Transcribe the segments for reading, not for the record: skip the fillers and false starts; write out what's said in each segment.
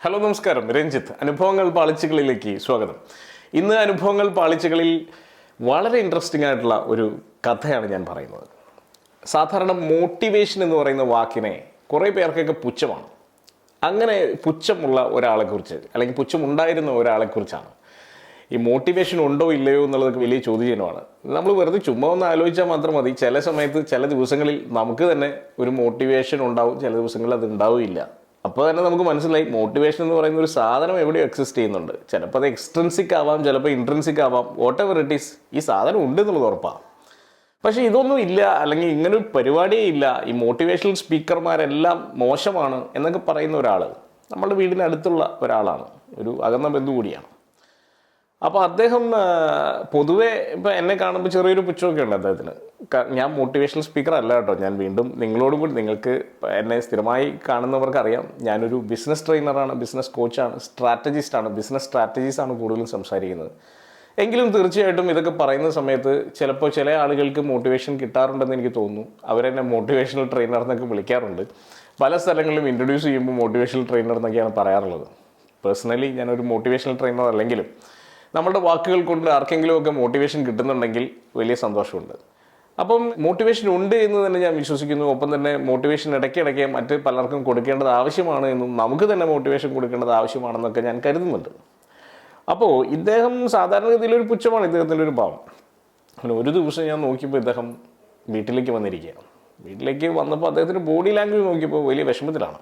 Hello നമസ്കാരം, രഞ്ജിത്ത്. അനുഭവങ്ങൾ പാളിച്ചകളിലേക്ക് സ്വാഗതം. ഇന്ന് അനുഭവങ്ങൾ പാളിച്ചകളിൽ വളരെ ഇൻട്രസ്റ്റിംഗ് ആയിട്ടുള്ള ഒരു കഥയാണ് ഞാൻ പറയുന്നത്. സാധാരണ മോട്ടിവേഷൻ എന്ന് പറയുന്ന വാക്കിനെ കുറേ പേർക്കൊക്കെ പുച്ഛമാണ്. അങ്ങനെ പുച്ഛമുള്ള ഒരാളെക്കുറിച്ച് അല്ലെങ്കിൽ പുച്ഛമുണ്ടായിരുന്ന ഒരാളെക്കുറിച്ചാണ്. ഈ മോട്ടിവേഷൻ ഉണ്ടോ ഇല്ലയോ എന്നുള്ളതൊക്കെ വലിയ ചോദ്യചിഹ്നമാണ്. നമ്മൾ വെറുതെ ചുമ്മാ ഒന്ന് ആലോചിച്ചാൽ മാത്രം മതി. ചില സമയത്ത് ചില ദിവസങ്ങളിൽ നമുക്ക് തന്നെ ഒരു മോട്ടിവേഷൻ ഉണ്ടാവും, ചില ദിവസങ്ങളിൽ അത് ഉണ്ടാവില്ല. അപ്പോൾ തന്നെ നമുക്ക് മനസ്സിലായി മോട്ടിവേഷൻ എന്ന് പറയുന്ന ഒരു സാധനം എവിടെയോ എക്സിസ്റ്റ് ചെയ്യുന്നുണ്ട്. ചിലപ്പോൾ അത് എക്സ്ട്രിൻസിക് ആവാം, ചിലപ്പോൾ ഇൻട്രിൻസിക് ആവാം, വാട്ട് എവർ ഇറ്റ് ഈസ്, ഈ സാധനം ഉണ്ട് എന്നുള്ളത് ഉറപ്പാണ്. പക്ഷേ ഇതൊന്നും ഇല്ല, അല്ലെങ്കിൽ ഇങ്ങനൊരു പരിപാടിയേ ഇല്ല, ഈ മോട്ടിവേഷണൽ സ്പീക്കർമാരെല്ലാം മോശമാണ് എന്നൊക്കെ പറയുന്ന ഒരാൾ നമ്മുടെ വീടിനടുത്തുള്ള ഒരാളാണ്, ഒരു അകന്ന ബന്ധു കൂടിയാണ്. അപ്പോൾ അദ്ദേഹം പൊതുവെ ഇപ്പം എന്നെ കാണുമ്പോൾ ചെറിയൊരു പുച്ഛമൊക്കെ ഉണ്ട് അദ്ദേഹത്തിന്. ഞാൻ മോട്ടിവേഷണൽ സ്പീക്കർ അല്ല കേട്ടോ. ഞാൻ വീണ്ടും നിങ്ങളോടും കൂടി, നിങ്ങൾക്ക് എന്നെ സ്ഥിരമായി കാണുന്നവർക്കറിയാം, ഞാനൊരു ബിസിനസ് ട്രെയിനറാണ്, ബിസിനസ് കോച്ചാണ്, സ്ട്രാറ്റജിസ്റ്റാണ്, ബിസിനസ് സ്ട്രാറ്റജീസാണ് കൂടുതലും സംസാരിക്കുന്നത്. എങ്കിലും തീർച്ചയായിട്ടും ഇതൊക്കെ പറയുന്ന സമയത്ത് ചിലപ്പോൾ ചില ആളുകൾക്ക് മോട്ടിവേഷൻ കിട്ടാറുണ്ടെന്ന് എനിക്ക് തോന്നുന്നു. അവരെന്നെ മോട്ടിവേഷണൽ ട്രെയിനർ എന്നൊക്കെ വിളിക്കാറുണ്ട്. പല സ്ഥലങ്ങളിലും ഇൻട്രൊഡ്യൂസ് ചെയ്യുമ്പോൾ മോട്ടിവേഷണൽ ട്രെയിനർ എന്നൊക്കെയാണ് പറയാറുള്ളത്. പേഴ്സണലി ഞാനൊരു മോട്ടിവേഷണൽ ട്രെയിനർ അല്ലെങ്കിലും നമ്മുടെ വാക്കുകൾ കൊണ്ട് ആർക്കെങ്കിലുമൊക്കെ മോട്ടിവേഷൻ കിട്ടുന്നുണ്ടെങ്കിൽ വലിയ സന്തോഷമുണ്ട്. അപ്പം മോട്ടിവേഷൻ ഉണ്ട് എന്ന് തന്നെ ഞാൻ വിശ്വസിക്കുന്നു. ഒപ്പം തന്നെ മോട്ടിവേഷൻ ഇടയ്ക്കിടയ്ക്ക് മറ്റ് പലർക്കും കൊടുക്കേണ്ടത് ആവശ്യമാണ് എന്നും നമുക്ക് തന്നെ മോട്ടിവേഷൻ കൊടുക്കേണ്ടത് ആവശ്യമാണെന്നൊക്കെ ഞാൻ കരുതുന്നുണ്ട്. അപ്പോൾ ഇദ്ദേഹം സാധാരണഗതിയിലൊരു പുച്ഛമാണ് ഇദ്ദേഹത്തിൻ്റെ ഒരു ഭാവം. അങ്ങനെ ഒരു ദിവസം ഞാൻ നോക്കിയപ്പോൾ ഇദ്ദേഹം വീട്ടിലേക്ക് വന്നിരിക്കുകയാണ്. വീട്ടിലേക്ക് വന്നപ്പോൾ അദ്ദേഹത്തിൻ്റെ ബോഡി ലാംഗ്വേജ് നോക്കിയപ്പോൾ വലിയ വിഷമത്തിലാണ്.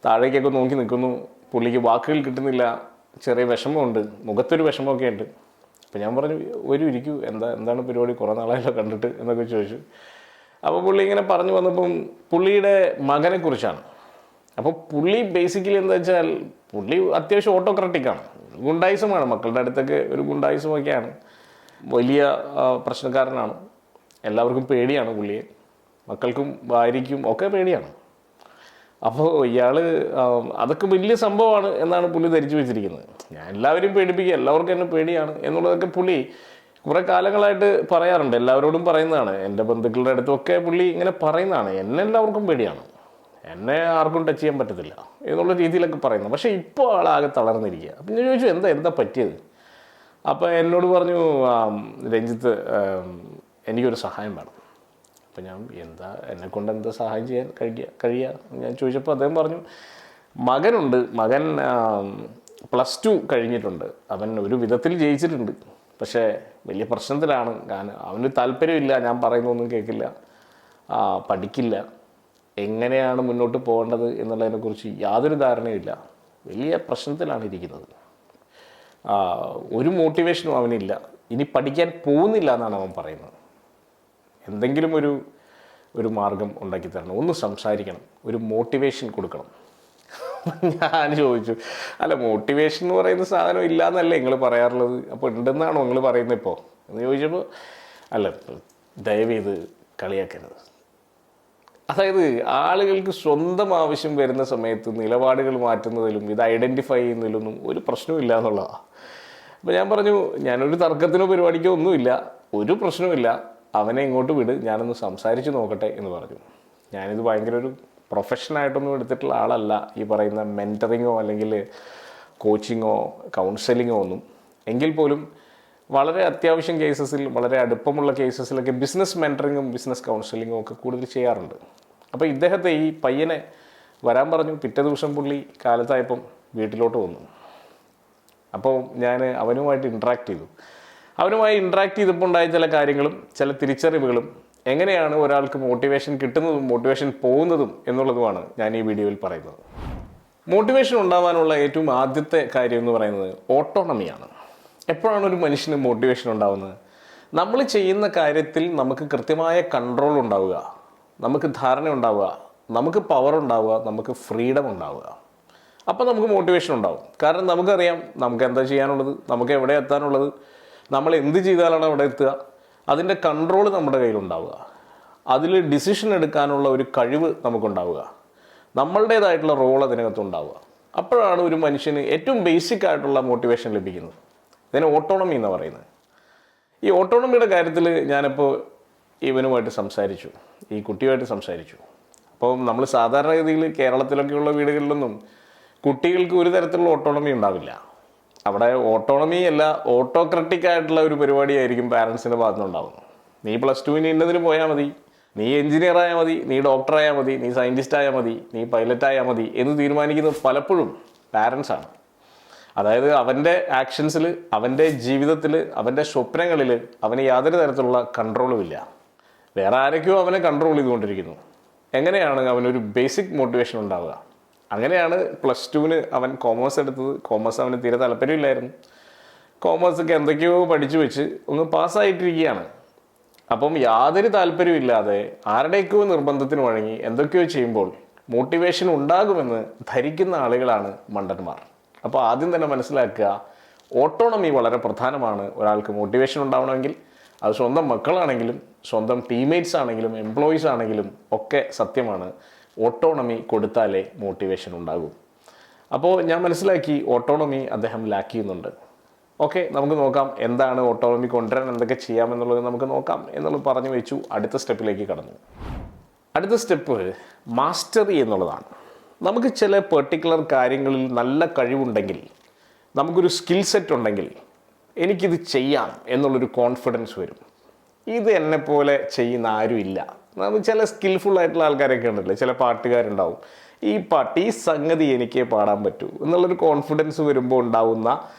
താഴേക്കൊക്കെ നോക്കി നിൽക്കുന്നു, പുള്ളിക്ക് വാക്കുകൾ കിട്ടുന്നില്ല, ചെറിയ വിഷമമുണ്ട്, മുഖത്തൊരു വിഷമമൊക്കെ ഉണ്ട്. അപ്പോൾ ഞാൻ പറഞ്ഞു, ഇരിക്കൂ, എന്താണ് പരിപാടി, കുറേ നാളായല്ലോ കണ്ടിട്ട് എന്നൊക്കെ ചോദിച്ചു. അപ്പോൾ പുള്ളി ഇങ്ങനെ പറഞ്ഞു വന്നപ്പം പുള്ളിയുടെ മകനെക്കുറിച്ചാണ്. അപ്പോൾ പുള്ളി ബേസിക്കലി എന്താ വെച്ചാൽ പുള്ളി അത്യാവശ്യം ഓട്ടോക്രാറ്റിക്കാണ്, ഗുണ്ടായിസമാണ്, മക്കളുടെ അടുത്തൊക്കെ ഒരു ഗുണ്ടായിസമൊക്കെയാണ്, വലിയ പ്രശ്നക്കാരനാണ്, എല്ലാവർക്കും പേടിയാണ് പുള്ളിയെ, മക്കൾക്കും ഭാര്യയ്ക്കും ഒക്കെ പേടിയാണ്. അപ്പോൾ ഇയാൾ അതൊക്കെ വലിയ സംഭവമാണ് എന്നാണ് പുള്ളി ധരിച്ചു വെച്ചിരിക്കുന്നത്. ഞാൻ എല്ലാവരെയും പേടിപ്പിക്കുക, എല്ലാവർക്കും എന്നെ പേടിയാണ് എന്നുള്ളതൊക്കെ പുള്ളി കുറേ കാലങ്ങളായിട്ട് പറയാറുണ്ട്, എല്ലാവരോടും പറയുന്നതാണ്. എൻ്റെ ബന്ധുക്കളുടെ അടുത്തൊക്കെ പുള്ളി ഇങ്ങനെ പറയുന്നതാണ്, എന്നെ എല്ലാവർക്കും പേടിയാണ്, എന്നെ ആർക്കും ടച്ച് ചെയ്യാൻ പറ്റത്തില്ല എന്നുള്ള രീതിയിലൊക്കെ പറയുന്നത്. പക്ഷേ ഇപ്പോൾ ആളാകെ തളർന്നിരിക്കുക. അപ്പം ഞാൻ ചോദിച്ചു, എന്താ പറ്റിയത്? അപ്പോൾ എന്നോട് പറഞ്ഞു, രഞ്ജിത്ത്, എനിക്കൊരു സഹായം വേണം. അപ്പം ഞാൻ എന്നെക്കൊണ്ട് എന്താ സഹായം ചെയ്യാൻ കഴിയുക ഞാൻ ചോദിച്ചപ്പോൾ അദ്ദേഹം പറഞ്ഞു, മകനുണ്ട്, മകൻ +2 കഴിഞ്ഞിട്ടുണ്ട്, അവൻ ഒരു വിധത്തിൽ ജയിച്ചിട്ടുണ്ട്, പക്ഷേ വലിയ പ്രശ്നത്തിലാണ്. അവന് താല്പര്യമില്ല, ഞാൻ പറയുന്നതൊന്നും കേൾക്കില്ല, പഠിക്കില്ല, എങ്ങനെയാണ് മുന്നോട്ട് പോകേണ്ടത് എന്നുള്ളതിനെക്കുറിച്ച് യാതൊരു ധാരണയുമില്ല, വലിയ പ്രശ്നത്തിലാണ് ഇരിക്കുന്നത്, ഒരു മോട്ടിവേഷനും അവനില്ല, ഇനി പഠിക്കാൻ പോകുന്നില്ല എന്നാണ് അവൻ പറയുന്നത്. എന്തെങ്കിലും ഒരു മാർഗം ഉണ്ടാക്കി തരണം, ഒന്ന് സംസാരിക്കണം, ഒരു മോട്ടിവേഷൻ കൊടുക്കണം. ഞാൻ ചോദിച്ചു, അല്ല മോട്ടിവേഷൻ എന്ന് പറയുന്ന സാധനം ഇല്ല എന്നല്ലേ നിങ്ങൾ പറയാറുള്ളത്, അപ്പോൾ ഉണ്ടെന്നാണോ നിങ്ങൾ പറയുന്നത് ഇപ്പോൾ എന്ന് ചോദിച്ചപ്പോൾ, അല്ല ദയവേത് കളിയാക്കരുത്. അതായത് ആളുകൾക്ക് സ്വന്തം ആവശ്യം വരുന്ന സമയത്ത് നിലപാടുകൾ മാറ്റുന്നതിലും ഇത് ഐഡൻറ്റിഫൈ ചെയ്യുന്നതിലൊന്നും ഒരു പ്രശ്നമില്ല എന്നുള്ളതാണ്. അപ്പോൾ ഞാൻ പറഞ്ഞു, ഞാനൊരു തർക്കത്തിനോ പരിപാടിക്കോ ഒന്നുമില്ല, ഒരു പ്രശ്നവുമില്ല, അവനെ ഇങ്ങോട്ട് വിട്, ഞാനൊന്ന് സംസാരിച്ച് നോക്കട്ടെ എന്ന് പറഞ്ഞു. ഞാനിത് ഭയങ്കര ഒരു പ്രൊഫഷനായിട്ടൊന്നും എടുത്തിട്ടുള്ള ആളല്ല, ഈ പറയുന്ന മെൻറ്ററിങ്ങോ അല്ലെങ്കിൽ കോച്ചിങ്ങോ കൗൺസിലിങ്ങോ ഒന്നും. എങ്കിൽ പോലും വളരെ അത്യാവശ്യം കേസസിൽ, വളരെ അടുപ്പമുള്ള കേസസിലൊക്കെ ബിസിനസ് മെൻറ്ററിങ്ങും ബിസിനസ് കൗൺസിലിങ്ങും ഒക്കെ കൂടുതൽ ചെയ്യാറുണ്ട്. അപ്പോൾ ഇദ്ദേഹത്തെ, ഈ പയ്യനെ വരാൻ പറഞ്ഞു. പിറ്റേ ദിവസം പുള്ളി കാലത്തായപ്പം വീട്ടിലോട്ട് വന്നു. അപ്പോൾ ഞാൻ അവനുമായിട്ട് ഇൻട്രാക്ട് ചെയ്തു. അവനുമായി ഇൻട്രാക്ട് ചെയ്തപ്പോൾ ഉണ്ടായ ചില കാര്യങ്ങളും ചില തിരിച്ചറിവുകളും, എങ്ങനെയാണ് ഒരാൾക്ക് മോട്ടിവേഷൻ കിട്ടുന്നതും മോട്ടിവേഷൻ പോകുന്നതും എന്നുള്ളതുമാണ് ഞാൻ ഈ വീഡിയോയിൽ പറയുന്നത്. മോട്ടിവേഷൻ ഉണ്ടാവാനുള്ള ഏറ്റവും ആദ്യത്തെ കാര്യം എന്ന് പറയുന്നത് ഓട്ടോണമിയാണ്. എപ്പോഴാണ് ഒരു മനുഷ്യന് മോട്ടിവേഷൻ ഉണ്ടാവുന്നത്? നമ്മൾ ചെയ്യുന്ന കാര്യത്തിൽ നമുക്ക് കൃത്യമായ കൺട്രോൾ ഉണ്ടാവുക, നമുക്ക് ധാരണ ഉണ്ടാവുക, നമുക്ക് പവർ ഉണ്ടാവുക, നമുക്ക് ഫ്രീഡം ഉണ്ടാവുക. അപ്പോൾ നമുക്ക് മോട്ടിവേഷൻ ഉണ്ടാവും. കാരണം നമുക്കറിയാം നമുക്ക് എന്താ ചെയ്യാനുള്ളത്, നമുക്ക് എവിടെ എത്താനുള്ളത്, നമ്മൾ എന്ത് ചെയ്താലാണ് അവിടെ എത്തുക, അതിൻ്റെ കൺട്രോൾ നമ്മുടെ കയ്യിലുണ്ടാവുക, അതിൽ ഡിസിഷൻ എടുക്കാനുള്ള ഒരു കഴിവ് നമുക്കുണ്ടാവുക, നമ്മളുടേതായിട്ടുള്ള റോൾ അതിനകത്തുണ്ടാവുക. അപ്പോഴാണ് ഒരു മനുഷ്യന് ഏറ്റവും ബേസിക് ആയിട്ടുള്ള മോട്ടിവേഷൻ ലഭിക്കുന്നത്. ഇതിനെ ഓട്ടോണമി എന്ന് പറയുന്നത്. ഈ ഓട്ടോണമിയുടെ കാര്യത്തിൽ ഞാനിപ്പോൾ ഇവനുമായിട്ട് സംസാരിച്ചു, ഈ കുട്ടിയുമായിട്ട് സംസാരിച്ചു. അപ്പോൾ നമ്മൾ സാധാരണഗതിയിൽ കേരളത്തിലൊക്കെയുള്ള വീടുകളിലൊന്നും കുട്ടികൾക്ക് ഒരു തരത്തിലുള്ള ഓട്ടോണമി ഉണ്ടാവില്ല. അവിടെ ഓട്ടോണമി അല്ല, ഓട്ടോക്രറ്റിക് ആയിട്ടുള്ള ഒരു പരിപാടിയായിരിക്കും പാരൻസിൻ്റെ ഭാഗത്തുനിന്നുണ്ടാവുന്നത്. നീ +2 ഇന്നതിന് പോയാൽ മതി, നീ എഞ്ചിനീയർ ആയാൽ മതി, നീ ഡോക്ടർ ആയാൽ മതി, നീ സയൻറ്റിസ്റ്റ് ആയാൽ മതി, നീ പൈലറ്റ് ആയാൽ മതി എന്ന് തീരുമാനിക്കുന്നത് പലപ്പോഴും പാരൻസാണ്. അതായത് അവൻ്റെ ആക്ഷൻസിൽ, അവൻ്റെ ജീവിതത്തിൽ, അവൻ്റെ സ്വപ്നങ്ങളിൽ അവന് യാതൊരു തരത്തിലുള്ള കൺട്രോളും ഇല്ല. വേറെ ആരൊക്കെയോ അവനെ കൺട്രോൾ ചെയ്തുകൊണ്ടിരിക്കുന്നു. എങ്ങനെയാണ് അവനൊരു ബേസിക് മോട്ടിവേഷൻ ഉണ്ടാവുക? അങ്ങനെയാണ് +2 അവൻ കോമേഴ്സ് എടുത്തത്. കോമേഴ്സ് അവന് തീരെ താല്പര്യമില്ലായിരുന്നു. കോമേഴ്സൊക്കെ എന്തൊക്കെയോ പഠിച്ചു വെച്ച് ഒന്ന് പാസ്സായിട്ടിരിക്കുകയാണ്. അപ്പം യാതൊരു താല്പര്യമില്ലാതെ ആരുടെയൊക്കെയോ നിർബന്ധത്തിന് വഴങ്ങി എന്തൊക്കെയോ ചെയ്യുമ്പോൾ മോട്ടിവേഷൻ ഉണ്ടാകുമെന്ന് ധരിക്കുന്ന ആളുകളാണ് മണ്ടന്മാർ. അപ്പോൾ ആദ്യം തന്നെ മനസ്സിലാക്കുക, ഓട്ടോണമി വളരെ പ്രധാനമാണ്. ഒരാൾക്ക് മോട്ടിവേഷൻ ഉണ്ടാവണമെങ്കിൽ അത് സ്വന്തം മക്കളാണെങ്കിലും സ്വന്തം ടീംമേറ്റ്സ് ആണെങ്കിലും എംപ്ലോയീസ് ആണെങ്കിലും ഒക്കെ സത്യമാണ്. ഓട്ടോണമി കൊടുത്താലേ മോട്ടിവേഷൻ ഉണ്ടാകൂ. അപ്പോൾ ഞാൻ മനസ്സിലാക്കി ഓട്ടോണമി അദ്ദേഹം ലാക്ക് ചെയ്യുന്നുണ്ട്. ഓക്കെ, നമുക്ക് നോക്കാം എന്താണ് ഓട്ടോണമി കൊണ്ടുവരാൻ എന്തൊക്കെ ചെയ്യാമെന്നുള്ളത് നമുക്ക് നോക്കാം എന്നുള്ളത് പറഞ്ഞു വെച്ചു. അടുത്ത സ്റ്റെപ്പിലേക്ക് കടന്നു. അടുത്ത സ്റ്റെപ്പ് മാസ്റ്ററി എന്നുള്ളതാണ്. നമുക്ക് ചില പെർട്ടിക്കുലർ കാര്യങ്ങളിൽ നല്ല കഴിവുണ്ടെങ്കിൽ, നമുക്കൊരു സ്കിൽ സെറ്റ് ഉണ്ടെങ്കിൽ എനിക്കിത് ചെയ്യാം എന്നുള്ളൊരു കോൺഫിഡൻസ് വരും. ഇത് എന്നെപ്പോലെ ചെയ്യുന്ന ആരും ഇല്ല. നമുക്ക് ചില സ്കിൽഫുൾ ആയിട്ടുള്ള ആൾക്കാരൊക്കെ ഉണ്ടല്ലോ, ചില പാട്ടുകാരുണ്ടാവും, ഈ സംഗതി എനിക്കേ പാടാൻ പറ്റൂ എന്നുള്ളൊരു കോൺഫിഡൻസ് വരുമ്പോൾ ഉണ്ടാവുന്ന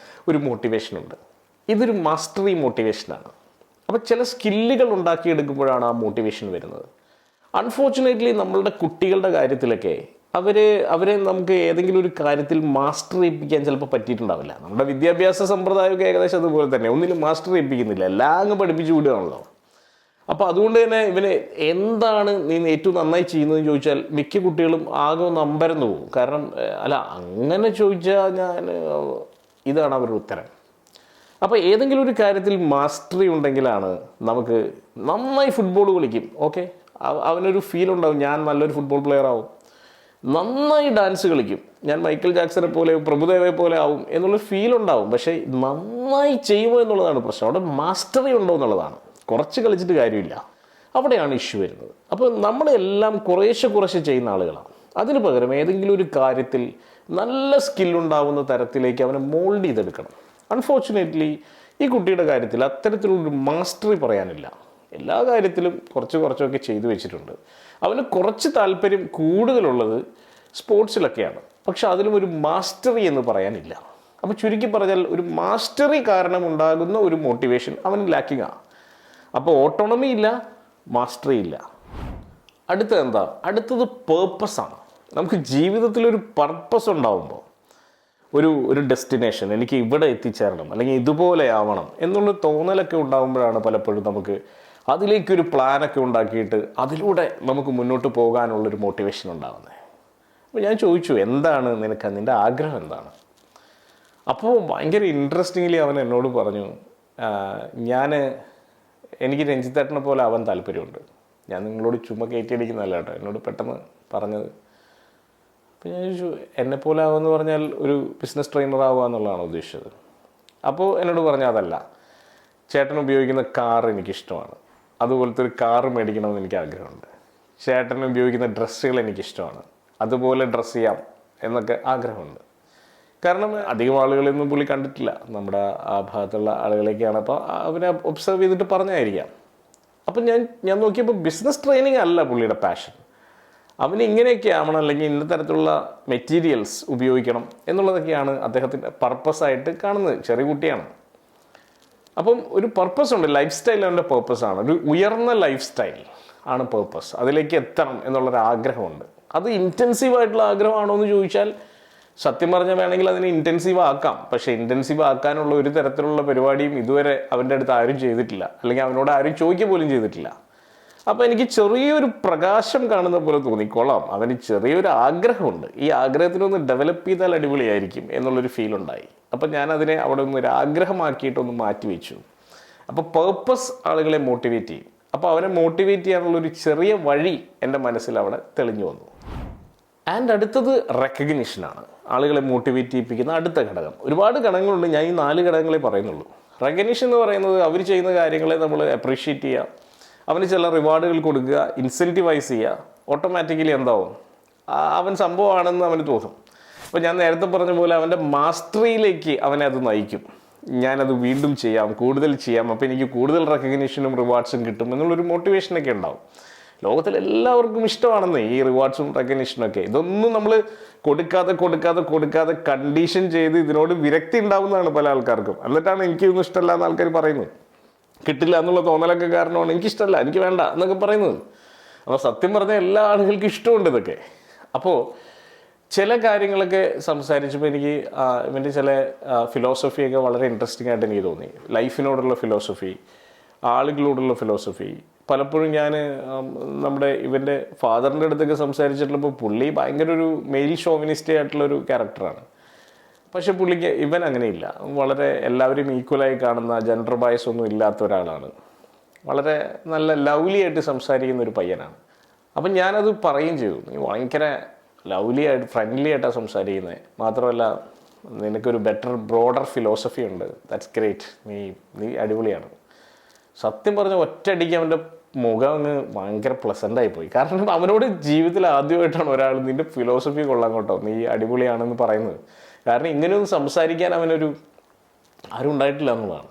ഒരു മോട്ടിവേഷനുണ്ട്. ഇതൊരു മാസ്റ്ററി മോട്ടിവേഷനാണ്. അപ്പോൾ ചില സ്കില്ലുകൾ ഉണ്ടാക്കിയെടുക്കുമ്പോഴാണ് ആ മോട്ടിവേഷൻ വരുന്നത്. അൺഫോർച്ചുനേറ്റ്ലി നമ്മളുടെ കുട്ടികളുടെ കാര്യത്തിലൊക്കെ അവരെ നമുക്ക് ഏതെങ്കിലും ഒരു കാര്യത്തിൽ മാസ്റ്റർ ചെയ്യിപ്പിക്കാൻ ചിലപ്പോൾ പറ്റിയിട്ടുണ്ടാവില്ല. നമ്മുടെ വിദ്യാഭ്യാസ സമ്പ്രദായമൊക്കെ ഏകദേശം അതുപോലെ തന്നെ, ഒന്നിലും മാസ്റ്റർ ചെയ്യിപ്പിക്കുന്നില്ല, എല്ലാം അങ്ങ് പഠിപ്പിച്ചു വിടുകയാണല്ലോ. അപ്പോൾ അതുകൊണ്ട് തന്നെ ഇവന് എന്താണ് നീ ഏറ്റവും നന്നായി ചെയ്യുന്നതെന്ന് ചോദിച്ചാൽ മിക്ക കുട്ടികളും ആകെ ഒന്ന് അമ്പരന്ന് പോകും. കാരണം അങ്ങനെ ചോദിച്ചാൽ ഇതാണ് അവരുടെ ഉത്തരം. അപ്പോൾ ഏതെങ്കിലും ഒരു കാര്യത്തിൽ മാസ്റ്ററി ഉണ്ടെങ്കിലാണ് നമുക്ക് നന്നായി ഫുട്ബോൾ കളിക്കും. ഓക്കെ, അവനൊരു ഫീൽ ഉണ്ടാവും, ഞാൻ നല്ലൊരു ഫുട്ബോൾ പ്ലെയർ ആവും. നന്നായി ഡാൻസ് കളിക്കും, ഞാൻ മൈക്കിൾ ജാക്സനെ പോലെ പ്രഭുദേവയെ പോലെ ആവും എന്നുള്ളൊരു ഫീൽ ഉണ്ടാവും. പക്ഷേ നന്നായി ചെയ്യുമോ എന്നുള്ളതാണ് പ്രശ്നം. അവിടെ മാസ്റ്ററി ഉണ്ടോ എന്നുള്ളതാണ്. കുറച്ച് കളിച്ചിട്ട് കാര്യമില്ല, അവിടെയാണ് ഇഷ്യൂ വരുന്നത്. അപ്പോൾ നമ്മളെല്ലാം കുറേശ്ശെ ചെയ്യുന്ന ആളുകളാണ്. അതിന് പകരം ഏതെങ്കിലും ഒരു കാര്യത്തിൽ നല്ല സ്കില്ലുണ്ടാവുന്ന തരത്തിലേക്ക് അവനെ മോൾഡ് ചെയ്തെടുക്കണം. അൺഫോർച്ചുനേറ്റ്ലി ഈ കുട്ടിയുടെ കാര്യത്തിൽ അത്തരത്തിലുള്ളൊരു മാസ്റ്ററി പറയാനില്ല. എല്ലാ കാര്യത്തിലും കുറച്ചൊക്കെ ചെയ്തു വെച്ചിട്ടുണ്ട്. അവന് കുറച്ച് താല്പര്യം കൂടുതലുള്ളത് സ്പോർട്സിലൊക്കെയാണ്, പക്ഷെ അതിലും ഒരു മാസ്റ്ററി എന്ന് പറയാനില്ല. അപ്പോൾ ചുരുക്കി പറഞ്ഞാൽ ഒരു മാസ്റ്ററി കാരണം ഉണ്ടാകുന്ന ഒരു മോട്ടിവേഷൻ അവന് ലാക്കിങ്ങാണ്. അപ്പോൾ ഓട്ടോണമി ഇല്ല, മാസ്റ്ററി ഇല്ല. അടുത്തത് പേർപ്പസാണ്. നമുക്ക് ജീവിതത്തിലൊരു പർപ്പസ് ഉണ്ടാവുമ്പോൾ, ഒരു ഡെസ്റ്റിനേഷൻ, എനിക്ക് ഇവിടെ എത്തിച്ചേരണം അല്ലെങ്കിൽ ഇതുപോലെ ആവണം എന്നുള്ള തോന്നലൊക്കെ ഉണ്ടാകുമ്പോഴാണ് പലപ്പോഴും നമുക്ക് അതിലേക്കൊരു പ്ലാനൊക്കെ ഉണ്ടാക്കിയിട്ട് അതിലൂടെ നമുക്ക് മുന്നോട്ട് പോകാനുള്ളൊരു മോട്ടിവേഷൻ ഉണ്ടാകുന്നത്. അപ്പോൾ ഞാൻ ചോദിച്ചു, എന്താണ് നിൻ്റെ ആഗ്രഹം എന്താണ്? അപ്പോൾ ഭയങ്കര ഇൻട്രസ്റ്റിംഗ്ലി അവൻ എന്നോട് പറഞ്ഞു, എനിക്ക് രഞ്ജിത്തേട്ടനെ പോലെ ആവാൻ താല്പര്യമുണ്ട്. ഞാൻ നിങ്ങളോട് ചുമ്മാ കയറ്റിയടിക്കുന്നതല്ല കേട്ടോ, എന്നോട് പെട്ടെന്ന് പറഞ്ഞത്. അപ്പോൾ ഞാൻ ചോദിച്ചു, എന്നെപ്പോലെ ആവുമെന്ന് പറഞ്ഞാൽ ഒരു ബിസിനസ് ട്രെയിനർ ആവുക എന്നുള്ളതാണ് ഉദ്ദേശിച്ചത്. അപ്പോൾ എന്നോട് പറഞ്ഞു, അതല്ല, ചേട്ടൻ ഉപയോഗിക്കുന്ന കാർ എനിക്കിഷ്ടമാണ്, അതുപോലത്തെ ഒരു കാറ് മേടിക്കണമെന്ന് എനിക്ക് ആഗ്രഹമുണ്ട്. ചേട്ടൻ ഉപയോഗിക്കുന്ന ഡ്രസ്സുകൾ എനിക്കിഷ്ടമാണ്, അതുപോലെ ഡ്രസ്സ് ചെയ്യാം എന്നൊക്കെ ആഗ്രഹമുണ്ട്. കാരണം അധികം ആളുകളൊന്നും പുള്ളി കണ്ടിട്ടില്ല, നമ്മുടെ ആ ഭാഗത്തുള്ള ആളുകളൊക്കെയാണ്. അപ്പോൾ അവനെ ഒബ്സർവ് ചെയ്തിട്ട് പറഞ്ഞായിരിക്കാം. അപ്പം ഞാൻ നോക്കിയപ്പോൾ ബിസിനസ് ട്രെയിനിങ് അല്ല പുള്ളിയുടെ പാഷൻ. അവന് ഇങ്ങനെയൊക്കെ ആവണം, അല്ലെങ്കിൽ ഇന്ന തരത്തിലുള്ള മെറ്റീരിയൽസ് ഉപയോഗിക്കണം എന്നുള്ളതൊക്കെയാണ് അദ്ദേഹത്തിൻ്റെ പർപ്പസായിട്ട് കാണുന്നത്. ചെറിയ കുട്ടിയാണ്. അപ്പം ഒരു പർപ്പസ് ഉണ്ട്, ലൈഫ് സ്റ്റൈൽ അവൻ്റെ പേർപ്പസാണ്. ഒരു ഉയർന്ന ലൈഫ് സ്റ്റൈൽ ആണ് പേർപ്പസ്. അതിലേക്ക് എത്തണം എന്നുള്ളൊരാഗ്രഹമുണ്ട്. അത് ഇൻറ്റൻസീവായിട്ടുള്ള ആഗ്രഹമാണോ എന്ന് ചോദിച്ചാൽ സത്യം പറഞ്ഞാൽ വേണമെങ്കിൽ അതിനെ ഇൻറ്റൻസീവ് ആക്കാം. പക്ഷേ ഇൻറ്റൻസീവ് ആക്കാനുള്ള ഒരു തരത്തിലുള്ള പരിപാടിയും ഇതുവരെ അവൻ്റെ അടുത്ത് ആരും ചെയ്തിട്ടില്ല, അല്ലെങ്കിൽ അവനോട് ആരും ചോദിക്കുക പോലും ചെയ്തിട്ടില്ല. അപ്പോൾ എനിക്ക് ചെറിയൊരു പ്രകാശം കാണുന്ന പോലെ തോന്നിക്കോളാം, അവന് ചെറിയൊരു ആഗ്രഹമുണ്ട്, ഈ ആഗ്രഹത്തിനൊന്ന് ഡെവലപ്പ് ചെയ്താൽ അടിപൊളിയായിരിക്കും എന്നുള്ളൊരു ഫീൽ ഉണ്ടായി. അപ്പം ഞാനതിനെ അവിടെ ഒന്ന് ഒരു ആഗ്രഹമാക്കിയിട്ടൊന്ന് മാറ്റി വെച്ചു. അപ്പോൾ പേർപ്പസ് ആളുകളെ മോട്ടിവേറ്റ് ചെയ്യും. അപ്പോൾ അവനെ മോട്ടിവേറ്റ് ചെയ്യാനുള്ളൊരു ചെറിയ വഴി എൻ്റെ മനസ്സിൽ അവിടെ തെളിഞ്ഞു വന്നു. ആൻഡ് അടുത്തത് റെക്കഗ്നിഷനാണ്. ആളുകളെ മോട്ടിവേറ്റ് ചെയ്യിപ്പിക്കുന്ന അടുത്ത ഘടകം. ഒരുപാട് ഘടകങ്ങളുണ്ട്, ഞാൻ ഈ 4 ഘടകങ്ങളെ പറയുന്നുള്ളൂ. റെക്കഗ്നിഷൻ എന്ന് പറയുന്നത് അവർ ചെയ്യുന്ന കാര്യങ്ങളെ നമ്മൾ അപ്രീഷിയേറ്റ് ചെയ്യുക, അവന് ചില റിവാർഡുകൾ കൊടുക്കുക, ഇൻസെൻറ്റിവൈസ് ചെയ്യുക. ഓട്ടോമാറ്റിക്കലി എന്താവും, അവൻ സംഭവമാണെന്ന് അവന് തോന്നും. അപ്പോൾ ഞാൻ നേരത്തെ പറഞ്ഞ പോലെ അവൻ്റെ മാസ്റ്ററിയിലേക്ക് അവനെ അത് നയിക്കും. ഞാനത് വീണ്ടും ചെയ്യാം, കൂടുതൽ ചെയ്യാം, അപ്പോൾ എനിക്ക് കൂടുതൽ റെക്കഗ്നീഷനും റിവാർഡ്സും കിട്ടും എന്നുള്ളൊരു മോട്ടിവേഷനൊക്കെ ഉണ്ടാവും. ലോകത്തിൽ എല്ലാവർക്കും ഇഷ്ടമാണെന്ന് ഈ റിവാർഡ്സും റെക്കഗ്നീഷനൊക്കെ. ഇതൊന്നും നമ്മൾ കൊടുക്കാതെ കണ്ടീഷൻ ചെയ്ത് ഇതിനോട് വിരക്തി ഉണ്ടാവുന്നതാണ് പല ആൾക്കാർക്കും. എന്നിട്ടാണ് എനിക്കൊന്നും ഇഷ്ടമല്ല എന്ന് ആൾക്കാർ പറയുന്നത്. കിട്ടില്ല എന്നുള്ള തോന്നലൊക്കെ കാരണമാണ് എനിക്കിഷ്ടമല്ല, എനിക്ക് വേണ്ട എന്നൊക്കെ പറയുന്നത്. അപ്പോൾ സത്യം പറഞ്ഞാൽ എല്ലാ ആളുകൾക്കും ഇഷ്ടമുണ്ട് ഇതൊക്കെ. അപ്പോൾ ചില കാര്യങ്ങളൊക്കെ സംസാരിച്ചപ്പോൾ എനിക്ക് ഇവൻ്റെ ചില ഫിലോസഫിയൊക്കെ വളരെ ഇൻട്രസ്റ്റിംഗ് ആയിട്ട് എനിക്ക് തോന്നി. ലൈഫിനോടുള്ള ഫിലോസഫി, ആളുകളോടുള്ള ഫിലോസഫി. പലപ്പോഴും ഞാൻ ഇവൻ്റെ ഫാദറിൻ്റെ അടുത്തൊക്കെ സംസാരിച്ചിട്ടുള്ളപ്പോൾ പുള്ളി ഭയങ്കര ഒരു മെയിൽ ഷോവിനിസ്റ്റ് ആയിട്ടുള്ളൊരു ക്യാരക്ടറാണ്. പക്ഷെ പുള്ളിക്ക് ഇവൻ അങ്ങനെയില്ല. വളരെ എല്ലാവരെയും ഈക്വലായി കാണുന്ന, ജെൻഡർ ബയസ് ഒന്നും ഇല്ലാത്ത ഒരാളാണ്. വളരെ നല്ല ലവ്ലി ആയിട്ട് സംസാരിക്കുന്ന ഒരു പയ്യനാണ്. അപ്പം ഞാനത് പറയുകയും ചെയ്തു, നീ ഭയങ്കര ലവ്ലി ആയിട്ട് ഫ്രണ്ട്ലി ആയിട്ടാണ് സംസാരിക്കുന്നത്, മാത്രമല്ല നിനക്കൊരു ബെറ്റർ ബ്രോഡർ ഫിലോസഫി ഉണ്ട്, ദാറ്റ്സ് ഗ്രേറ്റ്, നീ അടിപൊളിയാണ്. സത്യം പറഞ്ഞ ഒറ്റയടിക്ക് അവൻ്റെ മുഖം അങ്ങ് ഭയങ്കര പ്ലസൻ്റായി പോയി. കാരണം അവനോട് ജീവിതത്തിൽ ആദ്യമായിട്ടാണ് ഒരാൾ നിൻ്റെ ഫിലോസഫി കൊള്ളാൻ കേട്ടോ, നീ അടിപൊളിയാണെന്ന് പറയുന്നത്. കാരണം ഇങ്ങനെയൊന്നും സംസാരിക്കാൻ അവനൊരു ആരും ഉണ്ടായിട്ടില്ല എന്നുള്ളതാണ്.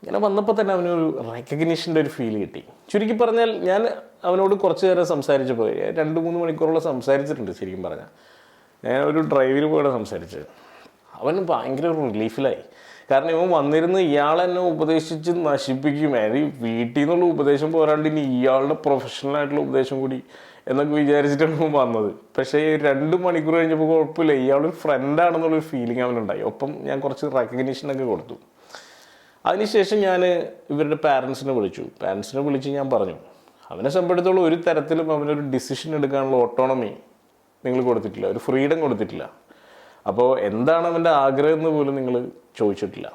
ഇങ്ങനെ വന്നപ്പോൾ തന്നെ അവനൊരു റെക്കഗ്നീഷൻ്റെ ഒരു ഫീൽ കിട്ടി. ചുരുക്കി പറഞ്ഞാൽ ഞാൻ അവനോട് കുറച്ച് നേരം സംസാരിച്ചപ്പോൾ 2-3 മണിക്കൂറോളം സംസാരിച്ചിട്ടുണ്ട്. ശരിക്കും പറഞ്ഞാൽ ഞാൻ ഒരു ഡ്രൈവിന് പോയാണ് സംസാരിച്ചത്. അവൻ ഭയങ്കര റിലീഫിലായി. കാരണം ഇവൻ വന്നിരുന്ന് ഇയാളെന്നെ ഉപദേശിച്ച് നശിപ്പിക്കും. വീട്ടിൽ നിന്നുള്ള ഉപദേശം പോരാണ്ട് ഇനി ഇയാളുടെ പ്രൊഫഷണലായിട്ടുള്ള ഉപദേശം കൂടി എന്നൊക്കെ വിചാരിച്ചിട്ടാണ് ഇവൻ വന്നത്. പക്ഷേ 2 മണിക്കൂർ കഴിഞ്ഞപ്പോൾ കുഴപ്പമില്ല, ഇയാളൊരു ഫ്രണ്ടാണെന്നുള്ളൊരു ഫീലിംഗ് അവനുണ്ടായി. ഒപ്പം ഞാൻ കുറച്ച് റെക്കഗ്നീഷനൊക്കെ കൊടുത്തു. അതിനുശേഷം ഞാൻ ഇവരുടെ പാരൻസിനെ വിളിച്ച് ഞാൻ പറഞ്ഞു, അവനെ സംബന്ധിച്ചിടത്തോളം ഒരു തരത്തിലും അവനൊരു ഡിസിഷൻ എടുക്കാനുള്ള ഓട്ടോണമി നിങ്ങൾ കൊടുത്തിട്ടില്ല, ഒരു ഫ്രീഡം കൊടുത്തിട്ടില്ല. അപ്പോൾ എന്താണ് അവൻ്റെ ആഗ്രഹം എന്ന് പോലും നിങ്ങൾ ചോദിച്ചിട്ടില്ല.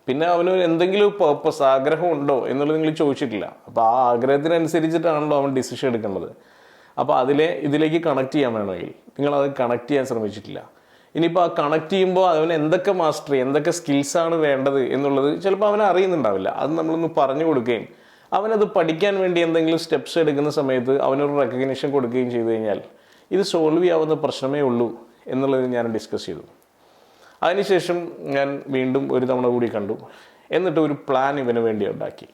പിന്നെ അവന് എന്തെങ്കിലും പേർപ്പസ്, ആഗ്രഹം ഉണ്ടോ എന്നുള്ളത് നിങ്ങൾ ചോദിച്ചിട്ടില്ല. അപ്പോൾ ആ ആഗ്രഹത്തിനനുസരിച്ചിട്ടാണല്ലോ അവൻ ഡിസിഷൻ എടുക്കേണ്ടത്. അപ്പോൾ ഇതിലേക്ക് കണക്ട് ചെയ്യാൻ വേണമെങ്കിൽ നിങ്ങളത് കണക്ട് ചെയ്യാൻ ശ്രമിച്ചിട്ടില്ല. ഇനിയിപ്പോൾ ആ കണക്ട് ചെയ്യുമ്പോൾ അവന് എന്തൊക്കെ മാസ്റ്ററി, എന്തൊക്കെ സ്കിൽസാണ് വേണ്ടത് എന്നുള്ളത് ചിലപ്പോൾ അവനെ അറിയുന്നുണ്ടാവില്ല. അത് നമ്മളൊന്ന് പറഞ്ഞു കൊടുക്കുകയും അവനത് പഠിക്കാൻ വേണ്ടി എന്തെങ്കിലും സ്റ്റെപ്സ് എടുക്കുന്ന സമയത്ത് അവനൊരു റെക്കഗ്നീഷൻ കൊടുക്കുകയും ചെയ്തു കഴിഞ്ഞാൽ ഇത് സോൾവ് ചെയ്യാവുന്ന പ്രശ്നമേ ഉള്ളൂ എന്നുള്ളത് ഞാൻ ഡിസ്കസ് ചെയ്തു. അതിനുശേഷം ഞാൻ വീണ്ടും ഒരു തവണ കൂടി കണ്ടു. എന്നിട്ട് ഒരു പ്ലാൻ ഇവന് വേണ്ടി ഉണ്ടാക്കി.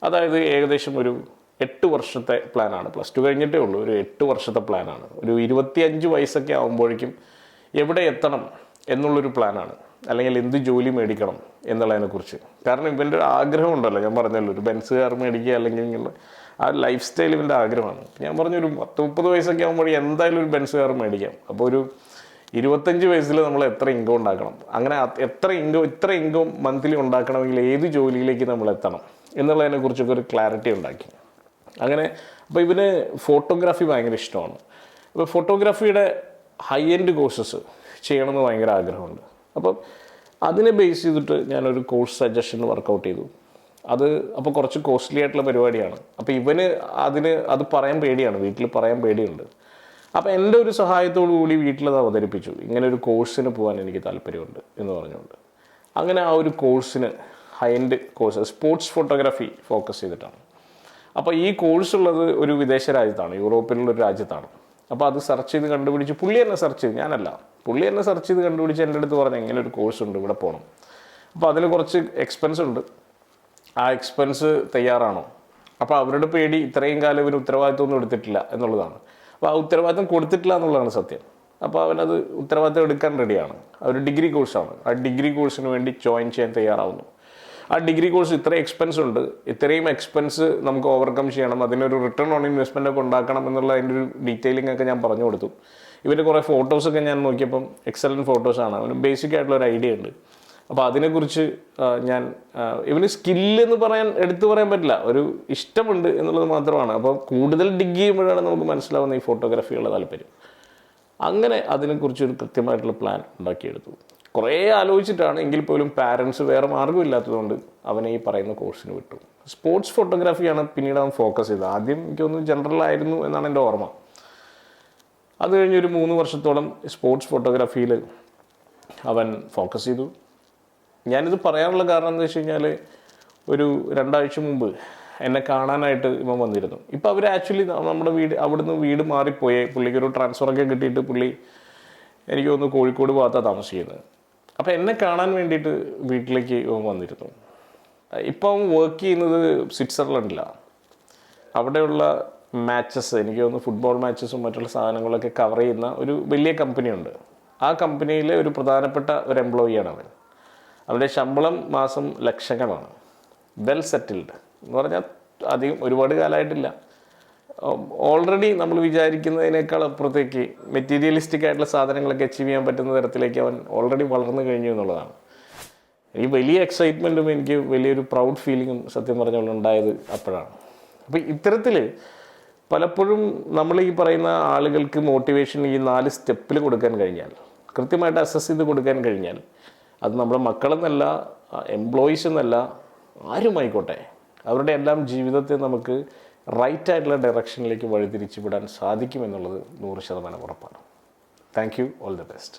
അതായത് ഏകദേശം ഒരു 8 വർഷത്തെ പ്ലാനാണ്. +2 കഴിഞ്ഞിട്ടേ ഉള്ളൂ. ഒരു 8 വർഷത്തെ പ്ലാനാണ്. ഒരു 25 വയസ്സൊക്കെ ആകുമ്പോഴേക്കും എവിടെ എത്തണം എന്നുള്ളൊരു പ്ലാനാണ്. അല്ലെങ്കിൽ എന്ത് ജോലി മേടിക്കണം എന്നുള്ളതിനെക്കുറിച്ച്. കാരണം ഇവൻ്റെ ഒരു ആഗ്രഹം ഉണ്ടല്ലോ, ഞാൻ പറഞ്ഞല്ലോ, ഒരു ബെൻസ് കാർ മേടിക്കുക അല്ലെങ്കിൽ ആ ലൈഫ് സ്റ്റൈൽ ഇവൻ്റെ ആഗ്രഹമാണ്. ഞാൻ പറഞ്ഞൊരു 10-30 വയസ്സൊക്കെ ആകുമ്പോൾ എന്തായാലും ഒരു ബെൻസ് കാർ മേടിക്കാം. അപ്പോൾ ഒരു 25 വയസ്സിൽ നമ്മൾ എത്ര ഇൻകം ഉണ്ടാക്കണം, അങ്ങനെ ഇത്ര ഇൻകം മന്ത്ലി ഉണ്ടാക്കണമെങ്കിൽ ഏത് ജോലിയിലേക്ക് നമ്മൾ എത്തണം എന്നുള്ളതിനെക്കുറിച്ചൊക്കെ ഒരു ക്ലാരിറ്റി ഉണ്ടാക്കി. അങ്ങനെ അപ്പോൾ ഇവന് ഫോട്ടോഗ്രാഫി ഭയങ്കര ഇഷ്ടമാണ്. അപ്പോൾ ഫോട്ടോഗ്രാഫിയുടെ ഹൈ എൻഡ് കോഴ്സസ് ചെയ്യണമെന്ന് ഭയങ്കര ആഗ്രഹമുണ്ട്. അപ്പം അതിനെ ബേസ് ചെയ്തിട്ട് ഞാനൊരു കോഴ്സ് സജഷൻ വർക്കൗട്ട് ചെയ്തു. അപ്പോൾ കുറച്ച് കോസ്റ്റ്ലി ആയിട്ടുള്ള പരിപാടിയാണ്. അപ്പോൾ ഇവന് അത് പറയാൻ പേടിയാണ്, വീട്ടിൽ പറയാൻ പേടിയുണ്ട്. അപ്പോൾ എൻ്റെ ഒരു സഹായത്തോടു കൂടി വീട്ടിലത് അവതരിപ്പിച്ചു. ഇങ്ങനെ ഒരു കോഴ്സിന് പോകാൻ എനിക്ക് താല്പര്യമുണ്ട് എന്ന് പറഞ്ഞുകൊണ്ട്. അങ്ങനെ ആ ഒരു കോഴ്സിന് high end course sports photography focus ചെയ്തിട്ടാണ്. അപ്പോൾ ഈ കോഴ്സ് ഉള്ളത് ഒരു വിദേശ രാജ്യത്താണ്, യൂറോപ്പിലുള്ളൊരു രാജ്യത്താണ്. അപ്പോൾ അത് സെർച്ച് ചെയ്ത് കണ്ടുപിടിച്ച്, പുള്ളി തന്നെ സെർച്ച് ചെയ്ത്, ഞാനല്ല, പുള്ളി തന്നെ സെർച്ച് ചെയ്ത് കണ്ടുപിടിച്ച് എൻ്റെ അടുത്ത് പറഞ്ഞു ഇങ്ങനെ ഒരു കോഴ്സ് ഉണ്ട്, ഇവിടെ പോകണം. അപ്പോൾ അതിന് കുറച്ച് എക്സ്പെൻസ് ഉണ്ട്, ആ എക്സ്പെൻസ് തയ്യാറാണോ? അപ്പോൾ അവരുടെ പേടി ഇത്രയും കാലം ഇവന് ഉത്തരവാദിത്വമൊന്നും എടുത്തിട്ടില്ല എന്നുള്ളതാണ്. അപ്പോൾ ആ ഉത്തരവാദിത്വം കൊടുത്തിട്ടില്ല എന്നുള്ളതാണ് സത്യം. അപ്പോൾ അവനത് ഉത്തരവാദിത്വം എടുക്കാൻ റെഡിയാണ്. ഒരു ഡിഗ്രി കോഴ്സാണ്. ആ ഡിഗ്രി കോഴ്സിന് വേണ്ടി ജോയിൻ ചെയ്യാൻ തയ്യാറാവുന്നു. ആ ഡിഗ്രി കോഴ്സ് ഇത്രയും എക്സ്പെൻസ് ഉണ്ട്, ഇത്രയും എക്സ്പെൻസ് നമുക്ക് ഓവർകം ചെയ്യണം, അതിനൊരു റിട്ടേൺ ഓൺ ഇൻവെസ്റ്റ്മെൻ്റ് ഒക്കെ ഉണ്ടാക്കണം എന്നുള്ള അതിൻ്റെ ഒരു ഡീറ്റെയിലിംഗ് ഒക്കെ ഞാൻ പറഞ്ഞു കൊടുത്തു. ഇവൻ്റെ കുറേ ഫോട്ടോസൊക്കെ ഞാൻ നോക്കിയപ്പം എക്സലൻറ്റ് ഫോട്ടോസാണ്. അവന് ബേസിക് ആയിട്ടുള്ളൊരു ഐഡിയ ഉണ്ട്. അപ്പോൾ അതിനെക്കുറിച്ച് ഇവന് സ്കില്ലെന്ന് എടുത്തു പറയാൻ പറ്റില്ല, ഒരു ഇഷ്ടമുണ്ട് എന്നുള്ളത് മാത്രമാണ്. അപ്പോൾ കൂടുതൽ ഡിഗ് ചെയ്യുമ്പോഴാണ് നമുക്ക് മനസ്സിലാവുന്ന ഈ ഫോട്ടോഗ്രാഫിയുള്ള താല്പര്യം. അങ്ങനെ അതിനെക്കുറിച്ചൊരു കൃത്യമായിട്ടുള്ള പ്ലാൻ ഉണ്ടാക്കിയെടുത്തു. കുറേ ആലോചിച്ചിട്ടാണ്, എങ്കിൽ പോലും പാരൻസ് വേറെ മാർഗ്ഗമില്ലാത്തതുകൊണ്ട് അവനെ ഈ പറയുന്ന കോഴ്സിന് വിട്ടു. സ്പോർട്സ് ഫോട്ടോഗ്രാഫിയാണ് പിന്നീട് അവൻ ഫോക്കസ് ചെയ്തത്. ആദ്യം എനിക്കൊന്ന് ജനറലായിരുന്നു എന്നാണ് എൻ്റെ ഓർമ്മ. അത് കഴിഞ്ഞൊരു 3 വർഷത്തോളം സ്പോർട്സ് ഫോട്ടോഗ്രാഫിയിൽ അവൻ ഫോക്കസ് ചെയ്തു. ഞാനിത് പറയാനുള്ള കാരണം എന്താ വെച്ച് കഴിഞ്ഞാൽ, ഒരു 2 ആഴ്ച മുമ്പ് എന്നെ കാണാനായിട്ട് ഇവൻ വന്നിരുന്നു. ഇപ്പോൾ അവർ ആക്ച്വലി നമ്മുടെ അവിടുന്ന് വീട് മാറിപ്പോയേ, പുള്ളിക്കൊരു ട്രാൻസ്ഫറൊക്കെ കിട്ടിയിട്ട് പുള്ളി എനിക്ക് തോന്നുന്നു കോഴിക്കോട് ഭാഗത്താണ് താമസിക്കുന്നത്. അപ്പോൾ എന്നെ കാണാൻ വേണ്ടിയിട്ട് വീട്ടിലേക്ക് വന്നിരുന്നു. ഇപ്പം വർക്ക് ചെയ്യുന്നത് സ്വിറ്റ്സർലൻഡിലാണ്. അവിടെയുള്ള മാച്ചസ്, എനിക്ക് തോന്നുന്നു ഫുട്ബോൾ മാച്ചസും മറ്റുള്ള സാധനങ്ങളൊക്കെ കവർ ചെയ്യുന്ന ഒരു വലിയ കമ്പനിയുണ്ട്. ആ കമ്പനിയിലെ ഒരു പ്രധാനപ്പെട്ട ഒരു എംപ്ലോയിയാണ് അവൻ. അവൻ്റെ ശമ്പളം മാസം ലക്ഷങ്ങളാണ്. വെൽ സെറ്റിൽഡ് എന്ന് പറഞ്ഞാൽ അധികം ഒരുപാട് കാലമായിട്ടില്ല. ഓൾറെഡി നമ്മൾ വിചാരിക്കുന്നതിനേക്കാൾ അപ്പുറത്തേക്ക് മെറ്റീരിയലിസ്റ്റിക് ആയിട്ടുള്ള സാധനങ്ങളൊക്കെ അച്ചീവ് ചെയ്യാൻ പറ്റുന്ന തരത്തിലേക്ക് അവൻ ഓൾറെഡി വളർന്നു കഴിഞ്ഞു എന്നുള്ളതാണ്. എനിക്ക് വലിയ എക്സൈറ്റ്മെൻറ്റും എനിക്ക് വലിയൊരു പ്രൗഡ് ഫീലിങ്ങും സത്യം പറഞ്ഞുകൊണ്ട് ഉണ്ടായത് അപ്പോഴാണ്. അപ്പോൾ ഇത്തരത്തിൽ പലപ്പോഴും നമ്മൾ ഈ പറയുന്ന ആളുകൾക്ക് മോട്ടിവേഷൻ ഈ 4 സ്റ്റെപ്പിൽ കൊടുക്കാൻ കഴിഞ്ഞാൽ, കൃത്യമായിട്ട് അസസ് ചെയ്ത് കൊടുക്കാൻ കഴിഞ്ഞാൽ, അത് നമ്മുടെ മക്കളെന്നല്ല, എംപ്ലോയീസ് എന്നല്ല, ആരുമായിക്കോട്ടെ, അവരുടെ എല്ലാം ജീവിതത്തെ നമുക്ക് റൈറ്റായിട്ടുള്ള ഡയറക്ഷനിലേക്ക് വഴിതിരിച്ചു വിടാൻ സാധിക്കുമെന്നുള്ളത് 100% ഉറപ്പാണ്. Thank you. All the best.